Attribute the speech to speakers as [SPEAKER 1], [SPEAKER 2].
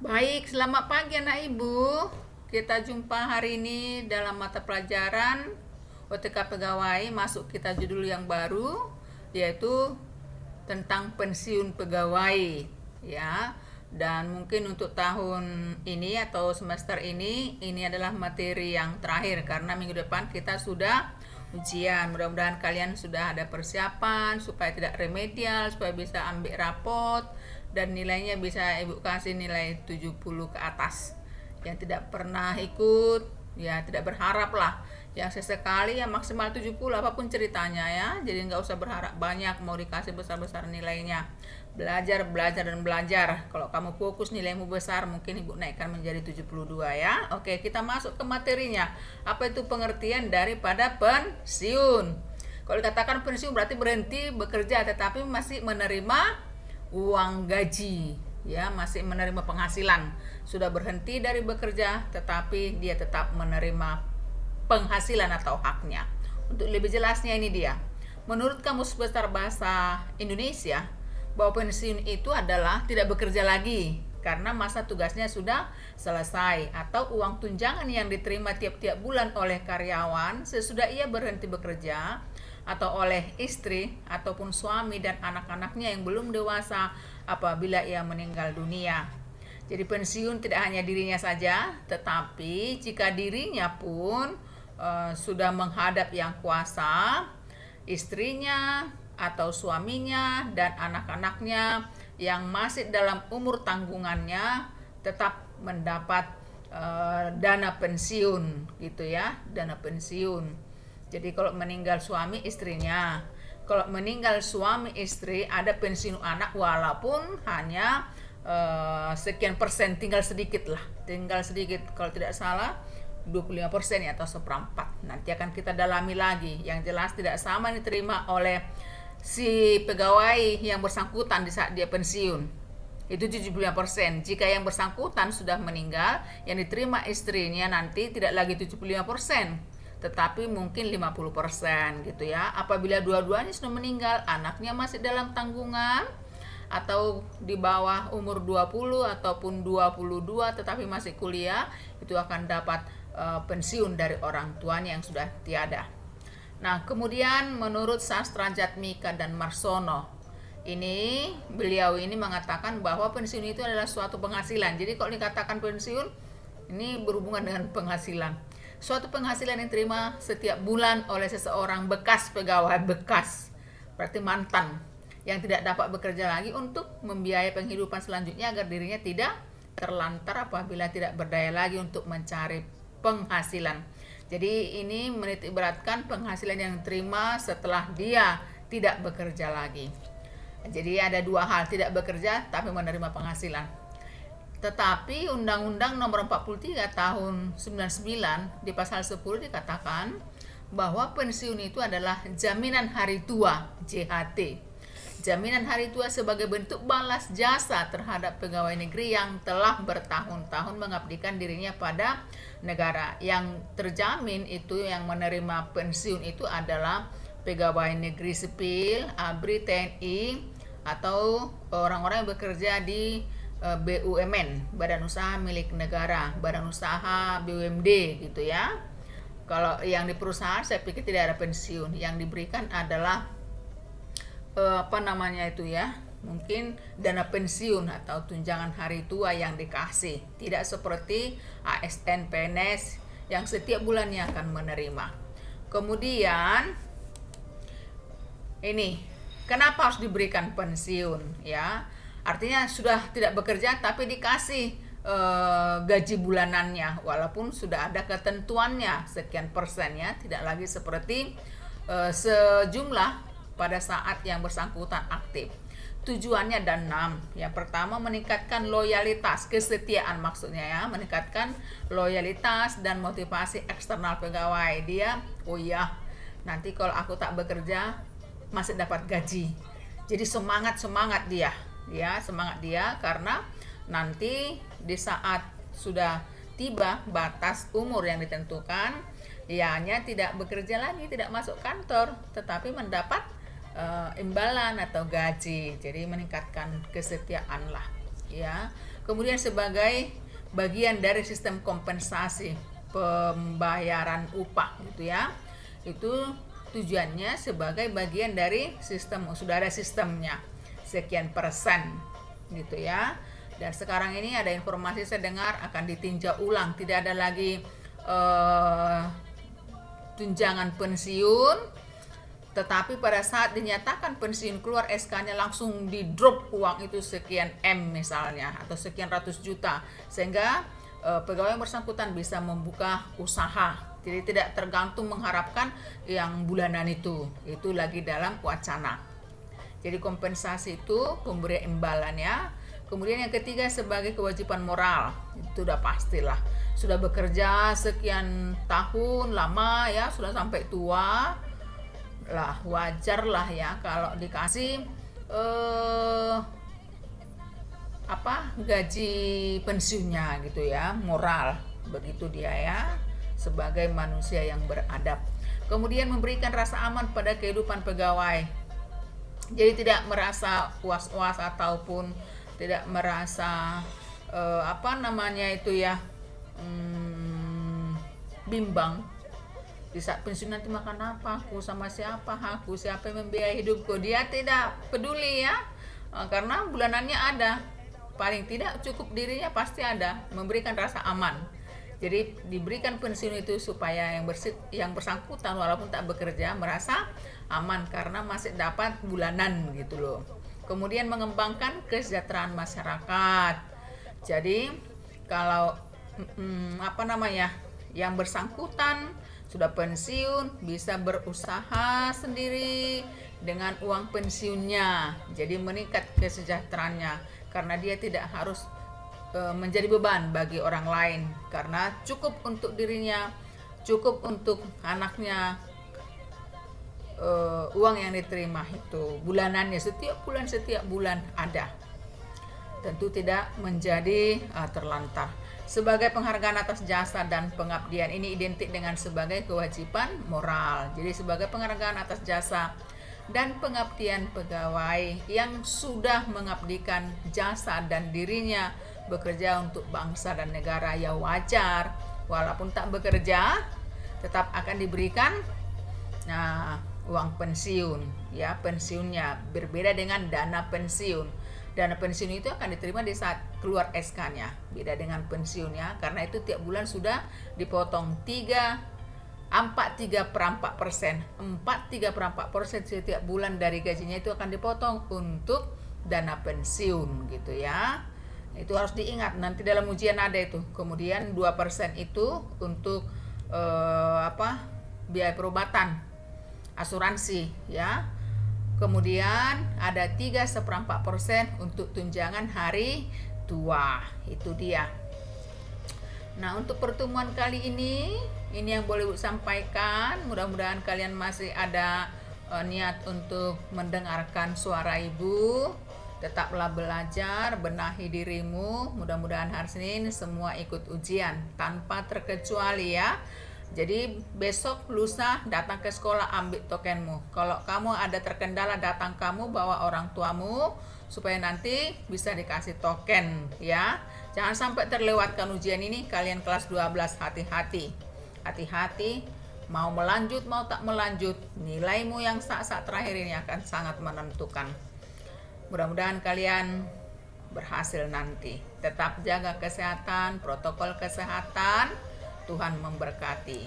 [SPEAKER 1] Baik, selamat pagi anak ibu. Kita jumpa hari ini dalam mata pelajaran OTK Pegawai. Masuk kita judul yang baru, yaitu tentang pensiun pegawai, ya. Dan mungkin untuk tahun ini atau semester ini adalah materi yang terakhir karena minggu depan kita sudah ujian. Mudah-mudahan kalian sudah ada persiapan supaya tidak remedial, supaya bisa ambil rapot dan nilainya bisa ibu kasih nilai 70 ke atas. Yang tidak pernah ikut ya tidak berharap lah, yang sesekali ya maksimal 70 apapun ceritanya ya. Jadi nggak usah berharap banyak mau dikasih besar-besar nilainya. Belajar dan belajar. Kalau kamu fokus nilaimu besar, mungkin ibu naikkan menjadi 72 ya. Oke, kita masuk ke materinya. Apa itu pengertian daripada pensiun? Kalau dikatakan pensiun berarti berhenti bekerja tetapi masih menerima uang gaji, ya, masih menerima penghasilan. Sudah berhenti dari bekerja tetapi dia tetap menerima penghasilan atau haknya. Untuk lebih jelasnya ini dia. Menurut Kamus Besar Bahasa Indonesia, bahwa pensiun itu adalah tidak bekerja lagi karena masa tugasnya sudah selesai, atau uang tunjangan yang diterima tiap-tiap bulan oleh karyawan sesudah ia berhenti bekerja, atau oleh istri ataupun suami dan anak-anaknya yang belum dewasa apabila ia meninggal dunia. Jadi pensiun tidak hanya dirinya saja, tetapi jika dirinya pun sudah menghadap yang kuasa, istrinya atau suaminya dan anak-anaknya yang masih dalam umur tanggungannya tetap mendapat dana pensiun, gitu ya, dana pensiun. Jadi kalau meninggal suami istrinya, kalau meninggal suami istri ada pensiun anak walaupun hanya sekian persen, tinggal sedikit, kalau tidak salah 25% ya, atau seperempat. Nanti akan kita dalami lagi. Yang jelas tidak sama diterima oleh si pegawai yang bersangkutan di saat dia pensiun. Itu 75%. Jika yang bersangkutan sudah meninggal, yang diterima istrinya nanti tidak lagi 75%, tetapi mungkin 50% gitu ya. Apabila dua-duanya sudah meninggal, anaknya masih dalam tanggungan atau di bawah umur 20 ataupun 22 tetapi masih kuliah, itu akan dapat pensiun dari orang tuanya yang sudah tiada. Nah, kemudian menurut Sastra Jatmika dan Marsono, beliau ini mengatakan bahwa pensiun itu adalah suatu penghasilan. Jadi kalau dikatakan pensiun, ini berhubungan dengan penghasilan. Suatu penghasilan yang diterima setiap bulan oleh seseorang bekas pegawai, berarti mantan, yang tidak dapat bekerja lagi untuk membiayai penghidupan selanjutnya agar dirinya tidak terlantar apabila tidak berdaya lagi untuk mencari penghasilan. Jadi ini menitik beratkan penghasilan yang diterima setelah dia tidak bekerja lagi. Jadi ada dua hal, tidak bekerja tapi menerima penghasilan. Tetapi Undang-Undang Nomor 43 Tahun 99 di pasal 10 dikatakan bahwa pensiun itu adalah jaminan hari tua, JHT. Jaminan hari tua sebagai bentuk balas jasa terhadap pegawai negeri yang telah bertahun-tahun mengabdikan dirinya pada negara. Yang terjamin itu, yang menerima pensiun itu adalah pegawai negeri sipil, ABRI, TNI, atau orang-orang yang bekerja di BUMN, Badan Usaha Milik Negara, Badan Usaha BUMD gitu ya. Kalau yang di perusahaan saya pikir tidak ada pensiun, yang diberikan adalah mungkin dana pensiun atau tunjangan hari tua yang dikasih, tidak seperti ASN PNS yang setiap bulannya akan menerima. Kemudian ini kenapa harus diberikan pensiun ya? Artinya sudah tidak bekerja tapi dikasih gaji bulanannya walaupun sudah ada ketentuannya sekian persennya, tidak lagi seperti sejumlah pada saat yang bersangkutan aktif. Tujuannya ada 6. Yang pertama, meningkatkan loyalitas, kesetiaan maksudnya ya, meningkatkan loyalitas dan motivasi eksternal pegawai. Dia, nanti kalau aku tak bekerja masih dapat gaji. Jadi semangat dia, semangat dia karena nanti di saat sudah tiba batas umur yang ditentukan, ianya tidak bekerja lagi, tidak masuk kantor, tetapi mendapat imbalan atau gaji. Jadi meningkatkan kesetiaan lah. ya. Kemudian sebagai bagian dari sistem kompensasi pembayaran upah gitu ya. Itu tujuannya sebagai bagian dari sistem, sudah ada sistemnya sekian persen gitu ya. Dan sekarang ini ada informasi saya dengar akan ditinjau ulang, tidak ada lagi tunjangan pensiun, tetapi pada saat dinyatakan pensiun keluar SK-nya langsung di drop uang itu sekian M misalnya atau sekian ratus juta, sehingga pegawai yang bersangkutan bisa membuka usaha, jadi tidak tergantung mengharapkan yang bulanan itu lagi dalam wacana. Jadi kompensasi itu pemberian imbalan ya. Kemudian yang ketiga sebagai kewajiban moral, itu udah pastilah, sudah bekerja sekian tahun lama ya, sudah sampai tua lah, wajar lah ya kalau dikasih gaji pensiunnya gitu ya, moral begitu dia ya, sebagai manusia yang beradab. Kemudian memberikan rasa aman pada kehidupan pegawai, jadi tidak merasa was-was ataupun tidak merasa bimbang di saat pensiun nanti makan apa, aku sama siapa, siapa yang membiayai hidupku. Dia tidak peduli ya, karena bulanannya ada, paling tidak cukup dirinya pasti ada, memberikan rasa aman. Jadi diberikan pensiun itu supaya yang bersangkutan walaupun tak bekerja merasa aman karena masih dapat bulanan gitu loh. Kemudian mengembangkan kesejahteraan masyarakat. Jadi kalau yang bersangkutan sudah pensiun bisa berusaha sendiri dengan uang pensiunnya, jadi meningkat kesejahteraannya karena dia tidak harus menjadi beban bagi orang lain, karena cukup untuk dirinya, cukup untuk anaknya. Uang yang diterima itu bulanannya setiap bulan ada, tentu tidak menjadi terlantar. Sebagai penghargaan atas jasa dan pengabdian, ini identik dengan sebagai kewajiban moral. Jadi sebagai penghargaan atas jasa dan pengabdian pegawai yang sudah mengabdikan jasa dan dirinya bekerja untuk bangsa dan negara, ya wajar walaupun tak bekerja tetap akan diberikan uang pensiun ya. Pensiunnya berbeda dengan dana pensiun. Dana pensiun itu akan diterima di saat keluar SK-nya, beda dengan pensiunnya, karena itu tiap bulan sudah dipotong 3/4% setiap bulan dari gajinya itu akan dipotong untuk dana pensiun gitu ya. Itu harus diingat, nanti dalam ujian ada itu. Kemudian 2% itu untuk biaya perobatan, asuransi ya. Kemudian ada 3/4% untuk tunjangan hari tua, itu dia. Nah, untuk pertemuan kali ini yang boleh Ibu sampaikan. Mudah-mudahan kalian masih ada niat untuk mendengarkan suara Ibu. Tetaplah belajar, benahi dirimu. Mudah-mudahan hari Senin semua ikut ujian tanpa terkecuali ya. Jadi besok lusa datang ke sekolah, ambil tokenmu. Kalau kamu ada terkendala, datang kamu bawa orang tuamu supaya nanti bisa dikasih token ya. Jangan sampai terlewatkan ujian ini. Kalian kelas 12 hati-hati. Hati-hati, mau melanjut mau tak melanjut, nilaimu yang saat-saat terakhir ini akan sangat menentukan. Mudah-mudahan kalian berhasil nanti. Tetap jaga kesehatan, protokol kesehatan. Tuhan memberkati.